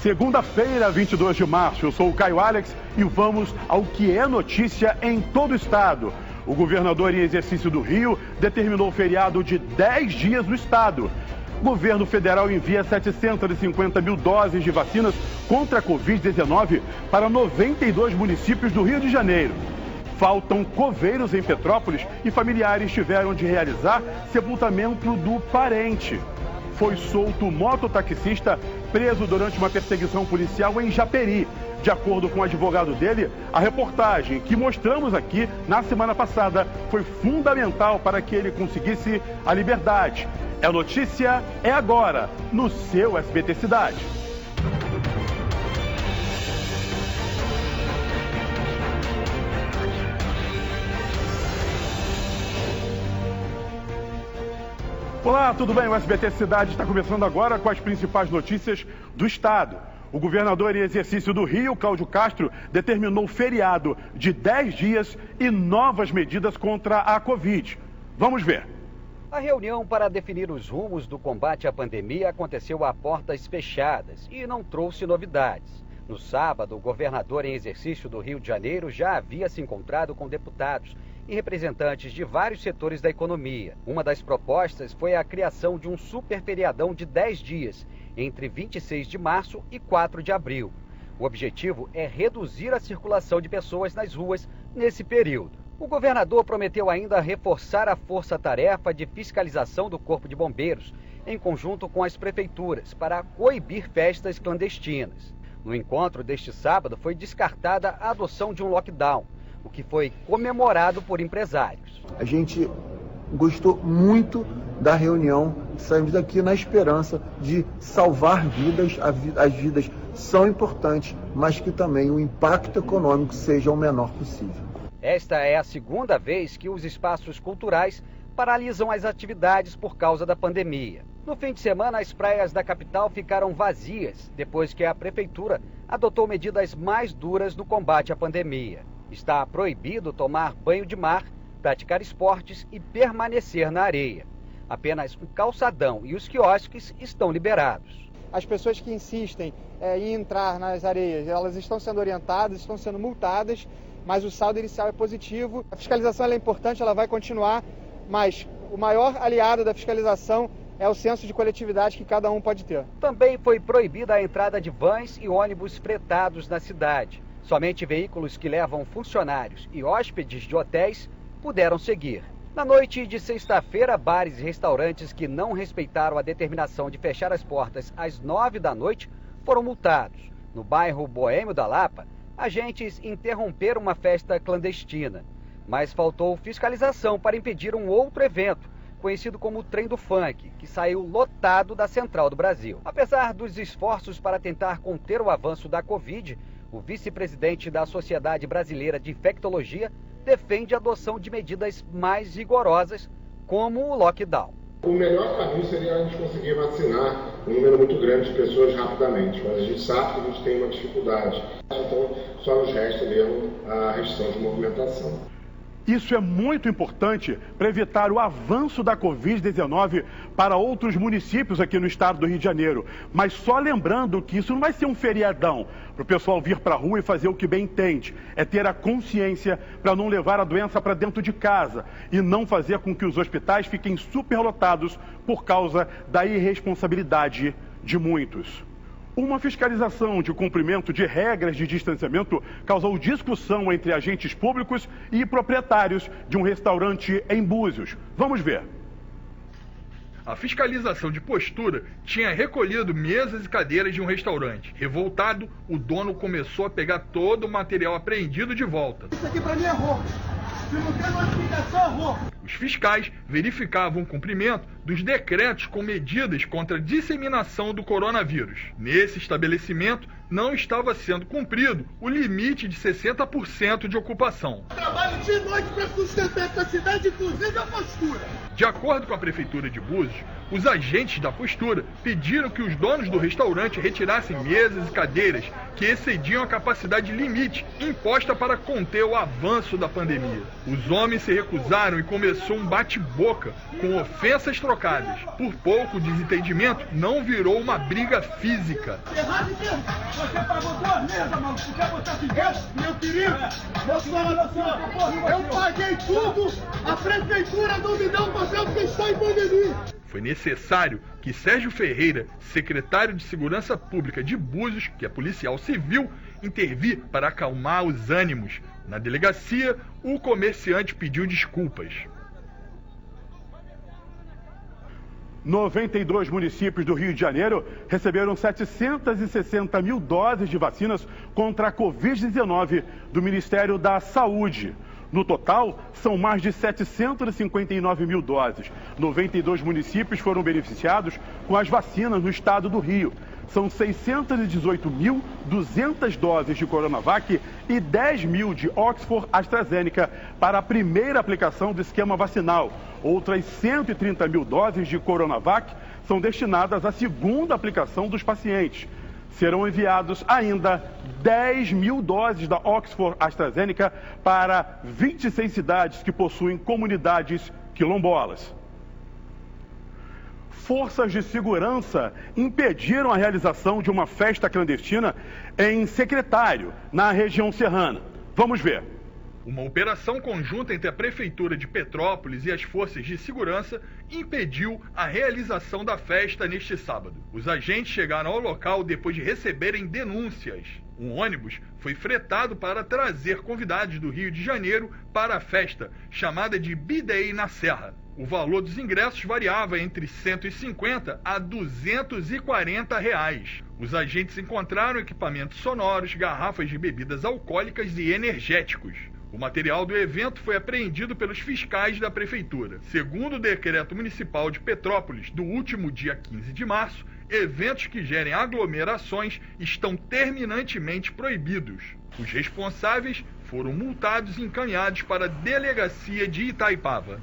Segunda-feira, 22 de março, eu sou o Caio Alex e vamos ao que é notícia em todo o estado. O governador em exercício do Rio determinou feriado de 10 dias no estado. O governo federal envia 750 mil doses de vacinas contra a Covid-19 para 92 municípios do Rio de Janeiro. Faltam coveiros em Petrópolis e familiares tiveram de realizar sepultamento do parente. Foi solto o mototaxista preso durante uma perseguição policial em Japeri. De acordo com o advogado dele, a reportagem que mostramos aqui na semana passada foi fundamental para que ele conseguisse a liberdade. É notícia, é agora, no seu SBT Cidade. Olá, tudo bem? O SBT Cidade está começando agora com as principais notícias do estado. O governador em exercício do Rio, Cláudio Castro, determinou feriado de 10 dias e novas medidas contra a Covid. Vamos ver. A reunião para definir os rumos do combate à pandemia aconteceu a portas fechadas e não trouxe novidades. No sábado, o governador em exercício do Rio de Janeiro já havia se encontrado com deputados e representantes de vários setores da economia. Uma das propostas foi a criação de um super feriadão de 10 dias, entre 26 de março e 4 de abril. O objetivo é reduzir a circulação de pessoas nas ruas nesse período. O governador prometeu ainda reforçar a força-tarefa de fiscalização do Corpo de Bombeiros, em conjunto com as prefeituras, para coibir festas clandestinas. No encontro deste sábado foi descartada a adoção de um lockdown, o que foi comemorado por empresários. A gente gostou muito da reunião, saímos daqui na esperança de salvar vidas. As vidas são importantes, mas que também o impacto econômico seja o menor possível. Esta é a segunda vez que os espaços culturais paralisam as atividades por causa da pandemia. No fim de semana, as praias da capital ficaram vazias, depois que a prefeitura adotou medidas mais duras no combate à pandemia. Está proibido tomar banho de mar, praticar esportes e permanecer na areia. Apenas o calçadão e os quiosques estão liberados. As pessoas que insistem em entrar nas areias, elas estão sendo orientadas, estão sendo multadas, mas o saldo inicial é positivo. A fiscalização é importante, ela vai continuar, mas o maior aliado da fiscalização é o senso de coletividade que cada um pode ter. Também foi proibida a entrada de vans e ônibus fretados na cidade. Somente veículos que levam funcionários e hóspedes de hotéis puderam seguir. Na noite de sexta-feira, bares e restaurantes que não respeitaram a determinação de fechar as portas às 9 da noite foram multados. No bairro Boêmio da Lapa, agentes interromperam uma festa clandestina, mas faltou fiscalização para impedir um outro evento, conhecido como o Trem do Funk, que saiu lotado da Central do Brasil. Apesar dos esforços para tentar conter o avanço da Covid, o vice-presidente da Sociedade Brasileira de Infectologia defende a adoção de medidas mais rigorosas, como o lockdown. O melhor caminho seria a gente conseguir vacinar um número muito grande de pessoas rapidamente, mas a gente sabe que a gente tem uma dificuldade. Então, só nos resta mesmo a restrição de movimentação. Isso é muito importante para evitar o avanço da Covid-19 para outros municípios aqui no estado do Rio de Janeiro. Mas só lembrando que isso não vai ser um feriadão para o pessoal vir para a rua e fazer o que bem entende. É ter a consciência para não levar a doença para dentro de casa e não fazer com que os hospitais fiquem superlotados por causa da irresponsabilidade de muitos. Uma fiscalização de cumprimento de regras de distanciamento causou discussão entre agentes públicos e proprietários de um restaurante em Búzios. Vamos ver. A fiscalização de postura tinha recolhido mesas e cadeiras de um restaurante. Revoltado, o dono começou a pegar todo o material apreendido de volta. Isso aqui pra mim é roubo. Se não tem notificação, é roubo. Os fiscais verificavam o cumprimento dos decretos com medidas contra a disseminação do coronavírus. Nesse estabelecimento, não estava sendo cumprido o limite de 60% de ocupação. Trabalho de noite para sustentar essa cidade, inclusive a postura. De acordo com a Prefeitura de Búzios, os agentes da postura pediram que os donos do restaurante retirassem mesas e cadeiras que excediam a capacidade limite imposta para conter o avanço da pandemia. Os homens se recusaram e começou um bate-boca, com ofensas trocadas colocadas. Por pouco, o desentendimento não virou uma briga física. Errado mesmo. Você pagou 2 mesas, mano. Por que botar aqui dentro? Meu querido, eu paguei tudo. A prefeitura não me deu um papel porque está em pandemia. Foi necessário que Sérgio Ferreira, secretário de Segurança Pública de Búzios, que é policial civil, intervir para acalmar os ânimos. Na delegacia, o comerciante pediu desculpas. 92 municípios do Rio de Janeiro receberam 760 mil doses de vacinas contra a Covid-19 do Ministério da Saúde. No total, são mais de 759 mil doses. 92 municípios foram beneficiados com as vacinas no estado do Rio. São 618.200 doses de Coronavac e 10 mil de Oxford AstraZeneca para a primeira aplicação do esquema vacinal. Outras 130 mil doses de Coronavac são destinadas à segunda aplicação dos pacientes. Serão enviados ainda 10 mil doses da Oxford AstraZeneca para 26 cidades que possuem comunidades quilombolas. Forças de segurança impediram a realização de uma festa clandestina em Secretário, na região serrana. Vamos ver. Uma operação conjunta entre a Prefeitura de Petrópolis e as forças de segurança impediu a realização da festa neste sábado. Os agentes chegaram ao local depois de receberem denúncias. Um ônibus foi fretado para trazer convidados do Rio de Janeiro para a festa, chamada de B-Day na Serra. O valor dos ingressos variava entre R$ 150 a R$ 240. Os agentes encontraram equipamentos sonoros, garrafas de bebidas alcoólicas e energéticos. O material do evento foi apreendido pelos fiscais da Prefeitura. Segundo o decreto municipal de Petrópolis, do último dia 15 de março, eventos que gerem aglomerações estão terminantemente proibidos. Os responsáveis foram multados e encaminhados para a delegacia de Itaipava.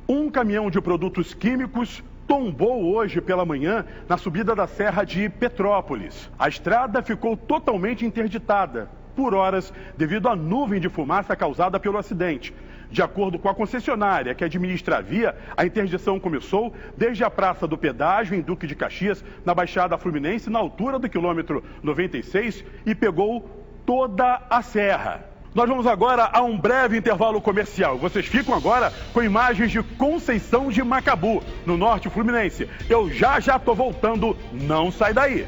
Um caminhão de produtos químicos tombou hoje pela manhã na subida da Serra de Petrópolis. A estrada ficou totalmente interditada por horas devido à nuvem de fumaça causada pelo acidente. De acordo com a concessionária que administra a via, a interdição começou desde a Praça do Pedágio, em Duque de Caxias, na Baixada Fluminense, na altura do quilômetro 96, e pegou toda a serra. Nós vamos agora a um breve intervalo comercial. Vocês ficam agora com imagens de Conceição de Macabu, no norte fluminense. Eu já estou voltando, não sai daí.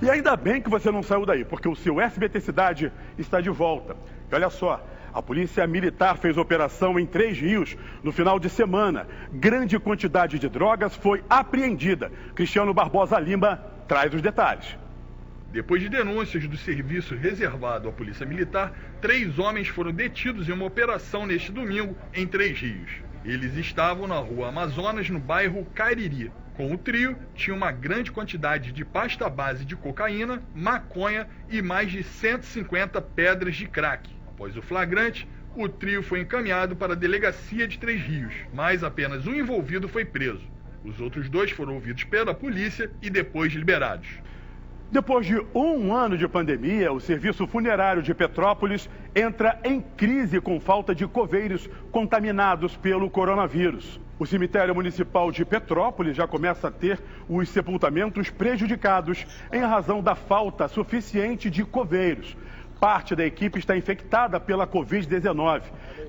E ainda bem que você não saiu daí, porque o seu SBT Cidade está de volta. E olha só, a Polícia Militar fez operação em 3 rios no final de semana. Grande quantidade de drogas foi apreendida. Cristiano Barbosa Lima traz os detalhes. Depois de denúncias do serviço reservado à Polícia Militar, 3 homens foram detidos em uma operação neste domingo em 3 rios. Eles estavam na Rua Amazonas, no bairro Cariri. Com o trio, tinha uma grande quantidade de pasta base de cocaína, maconha e mais de 150 pedras de crack. Após o flagrante, o trio foi encaminhado para a delegacia de 3 Rios, mas apenas um envolvido foi preso. Os outros 2 foram ouvidos pela polícia e depois liberados. Depois de 1 ano de pandemia, o Serviço Funerário de Petrópolis entra em crise com falta de coveiros contaminados pelo coronavírus. O cemitério municipal de Petrópolis já começa a ter os sepultamentos prejudicados em razão da falta suficiente de coveiros. Parte da equipe está infectada pela Covid-19.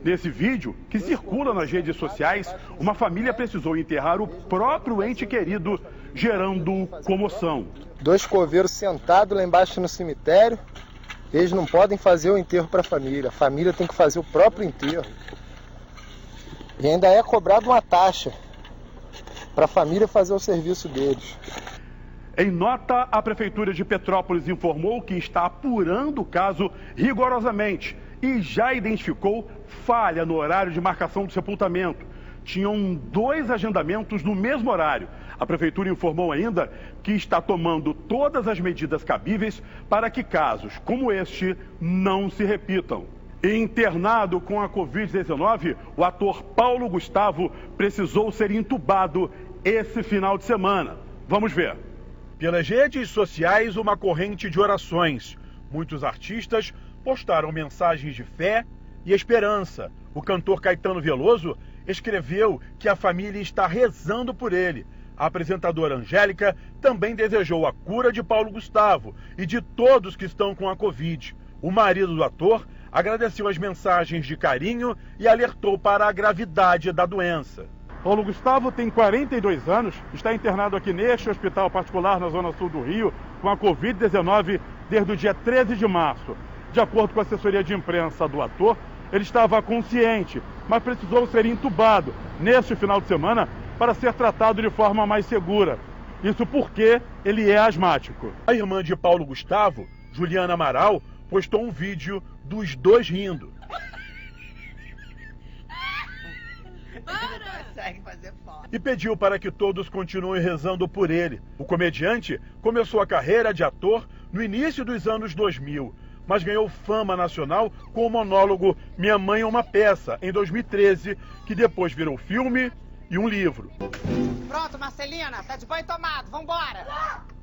Nesse vídeo, que circula nas redes sociais, uma família precisou enterrar o próprio ente querido, gerando comoção. 2 coveiros sentados lá embaixo no cemitério, eles não podem fazer o enterro para a família tem que fazer o próprio enterro. E ainda é cobrado uma taxa para a família fazer o serviço deles. Em nota, a Prefeitura de Petrópolis informou que está apurando o caso rigorosamente e já identificou falha no horário de marcação do sepultamento. Tinham 2 agendamentos no mesmo horário. A Prefeitura informou ainda que está tomando todas as medidas cabíveis para que casos como este não se repitam. Internado com a Covid-19, o ator Paulo Gustavo precisou ser entubado esse final de semana. Vamos ver. Pelas redes sociais, uma corrente de orações. Muitos artistas postaram mensagens de fé e esperança. O cantor Caetano Veloso escreveu que a família está rezando por ele. A apresentadora Angélica também desejou a cura de Paulo Gustavo e de todos que estão com a Covid. O marido do ator agradeceu as mensagens de carinho e alertou para a gravidade da doença. Paulo Gustavo tem 42 anos, está internado aqui neste hospital particular na zona sul do Rio com a Covid-19 desde o dia 13 de março. De acordo com a assessoria de imprensa do ator, ele estava consciente, mas precisou ser entubado neste final de semana para ser tratado de forma mais segura. Isso porque ele é asmático. A irmã de Paulo Gustavo, Juliana Amaral, postou um vídeo dos dois rindo. E pediu para que todos continuem rezando por ele. O comediante começou a carreira de ator no início dos anos 2000, mas ganhou fama nacional com o monólogo Minha Mãe é uma Peça, em 2013, que depois virou filme e um livro. Pronto, Marcelina, tá de banho tomado, vambora!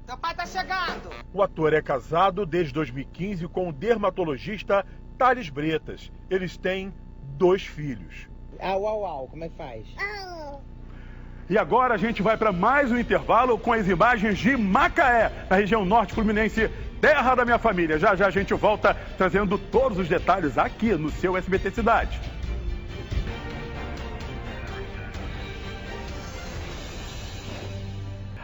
Teu pai tá chegando! O ator é casado desde 2015 com o dermatologista Thales Bretas. Eles têm 2 filhos. Como é que faz? E agora a gente vai para mais um intervalo com as imagens de Macaé, na região norte fluminense, terra da minha família. Já já a gente volta trazendo todos os detalhes aqui no seu SBT Cidade.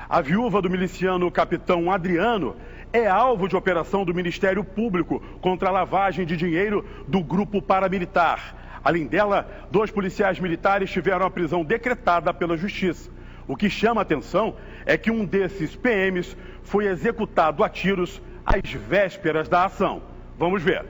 A viúva do miliciano Capitão Adriano é alvo de operação do Ministério Público contra a lavagem de dinheiro do grupo paramilitar. Além dela, 2 policiais militares tiveram a prisão decretada pela Justiça. O que chama a atenção é que um desses PMs foi executado a tiros às vésperas da ação. Vamos ver.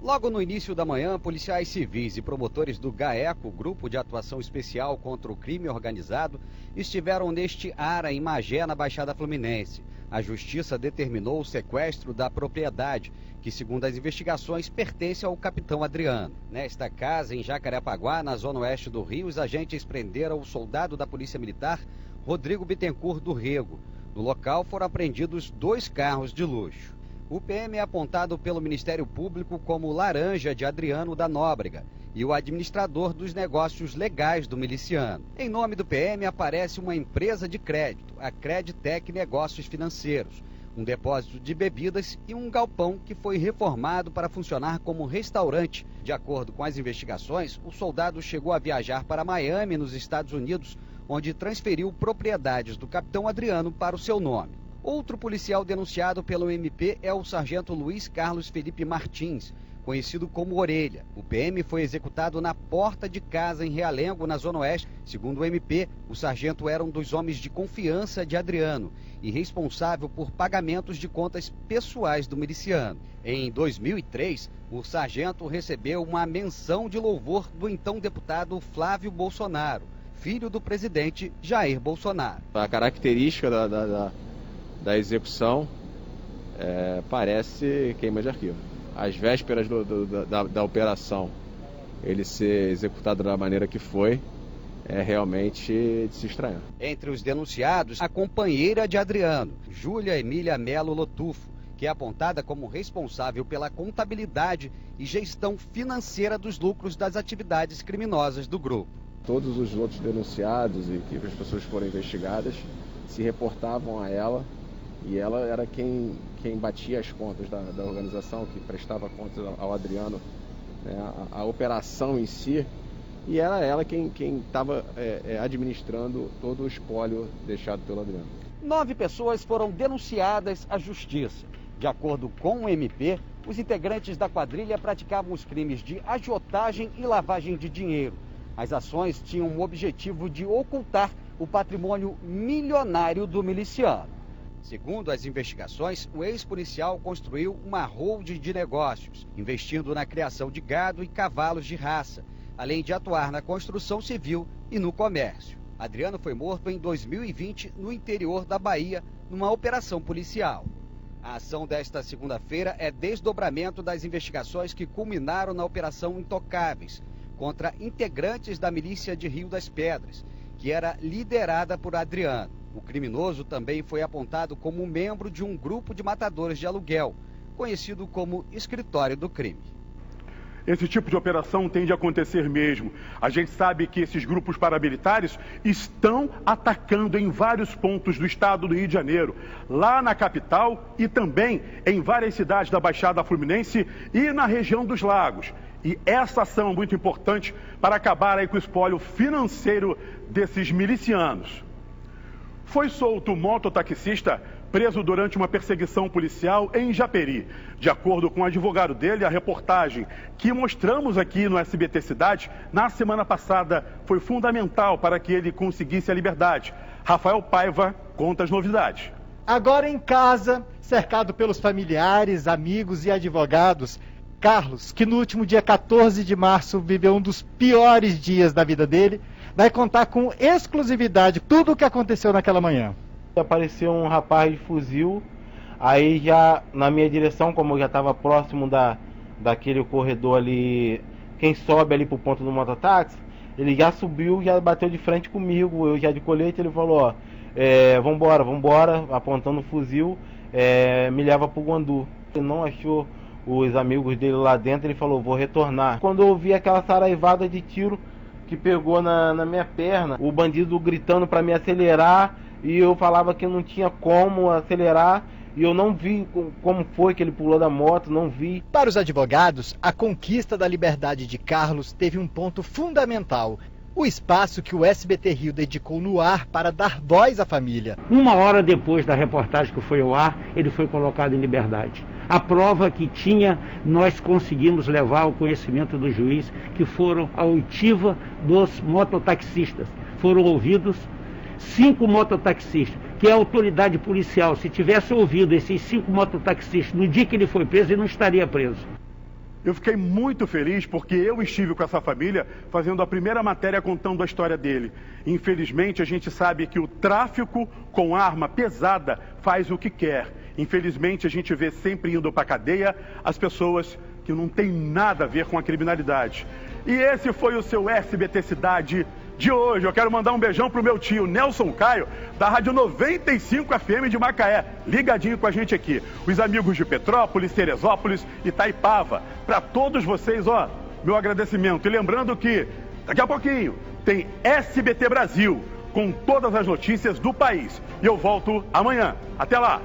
Logo no início da manhã, policiais civis e promotores do GAECO, Grupo de Atuação Especial contra o Crime Organizado, estiveram neste ARA em Magé, na Baixada Fluminense. A Justiça determinou o sequestro da propriedade, que, segundo as investigações, pertence ao Capitão Adriano. Nesta casa, em Jacarepaguá, na zona oeste do Rio, os agentes prenderam o soldado da Polícia Militar, Rodrigo Bittencourt do Rego. No local foram apreendidos 2 carros de luxo. O PM é apontado pelo Ministério Público como laranja de Adriano da Nóbrega e o administrador dos negócios legais do miliciano. Em nome do PM aparece uma empresa de crédito, a Creditec Negócios Financeiros, um depósito de bebidas e um galpão que foi reformado para funcionar como restaurante. De acordo com as investigações, o soldado chegou a viajar para Miami, nos Estados Unidos, onde transferiu propriedades do Capitão Adriano para o seu nome. Outro policial denunciado pelo MP é o sargento Luiz Carlos Felipe Martins, conhecido como Orelha. O PM foi executado na porta de casa em Realengo, na Zona Oeste. Segundo o MP, o sargento era um dos homens de confiança de Adriano e responsável por pagamentos de contas pessoais do miliciano. Em 2003, o sargento recebeu uma menção de louvor do então deputado Flávio Bolsonaro, filho do presidente Jair Bolsonaro. A característica da execução parece queima de arquivo. Às vésperas da operação, ele ser executado da maneira que foi, é realmente de se estranhar. Entre os denunciados, a companheira de Adriano, Júlia Emília Melo Lotufo, que é apontada como responsável pela contabilidade e gestão financeira dos lucros das atividades criminosas do grupo. Todos os outros denunciados e que as pessoas foram investigadas se reportavam a ela, e ela era quem batia as contas da organização, que prestava contas ao Adriano, né, a operação em si, e era ela quem estava administrando todo o espólio deixado pelo Adriano. 9 pessoas foram denunciadas à justiça. De acordo com o MP, os integrantes da quadrilha praticavam os crimes de agiotagem e lavagem de dinheiro. As ações tinham o objetivo de ocultar o patrimônio milionário do miliciano. Segundo as investigações, o ex-policial construiu uma holding de negócios, investindo na criação de gado e cavalos de raça, além de atuar na construção civil e no comércio. Adriano foi morto em 2020 no interior da Bahia, numa operação policial. A ação desta segunda-feira é desdobramento das investigações que culminaram na Operação Intocáveis, contra integrantes da milícia de Rio das Pedras, que era liderada por Adriano. O criminoso também foi apontado como membro de um grupo de matadores de aluguel, conhecido como escritório do crime. Esse tipo de operação tem de acontecer mesmo. A gente sabe que esses grupos paramilitares estão atacando em vários pontos do estado do Rio de Janeiro, lá na capital e também em várias cidades da Baixada Fluminense e na região dos Lagos. E essa ação é muito importante para acabar aí com o espólio financeiro desses milicianos. Foi solto o mototaxista preso durante uma perseguição policial em Japeri. De acordo com o advogado dele, a reportagem que mostramos aqui no SBT Cidade na semana passada foi fundamental para que ele conseguisse a liberdade. Rafael Paiva conta as novidades. Agora em casa, cercado pelos familiares, amigos e advogados, Carlos, que no último dia 14 de março viveu um dos piores dias da vida dele, vai contar com exclusividade tudo o que aconteceu naquela manhã. Apareceu um rapaz de fuzil, aí já na minha direção, como eu já estava próximo daquele corredor ali, quem sobe ali pro ponto do mototáxi, ele já subiu, já bateu de frente comigo, eu já de colete, ele falou, vambora, apontando o fuzil, me leva pro Guandu. Ele não achou os amigos dele lá dentro, ele falou, vou retornar. Quando eu ouvi aquela saraivada de tiro que pegou na minha perna, o bandido gritando para me acelerar, e eu falava que não tinha como acelerar, e eu não vi como foi que ele pulou da moto, não vi. Para os advogados, a conquista da liberdade de Carlos teve um ponto fundamental: o espaço que o SBT Rio dedicou no ar para dar voz à família. Uma hora depois da reportagem que foi ao ar, ele foi colocado em liberdade. A prova que tinha, nós conseguimos levar ao conhecimento do juiz, que foram a oitiva dos mototaxistas. Foram ouvidos 5 mototaxistas, que é a autoridade policial. Se tivesse ouvido esses 5 mototaxistas no dia que ele foi preso, ele não estaria preso. Eu fiquei muito feliz porque eu estive com essa família fazendo a primeira matéria contando a história dele. Infelizmente, a gente sabe que o tráfico com arma pesada faz o que quer. Infelizmente, a gente vê sempre indo para a cadeia as pessoas que não têm nada a ver com a criminalidade. E esse foi o seu SBT Cidade de hoje. Eu quero mandar um beijão pro meu tio Nelson Caio, da Rádio 95 FM de Macaé, ligadinho com a gente aqui. Os amigos de Petrópolis, Teresópolis e Itaipava. Para todos vocês, meu agradecimento. E lembrando que daqui a pouquinho tem SBT Brasil com todas as notícias do país. E eu volto amanhã. Até lá!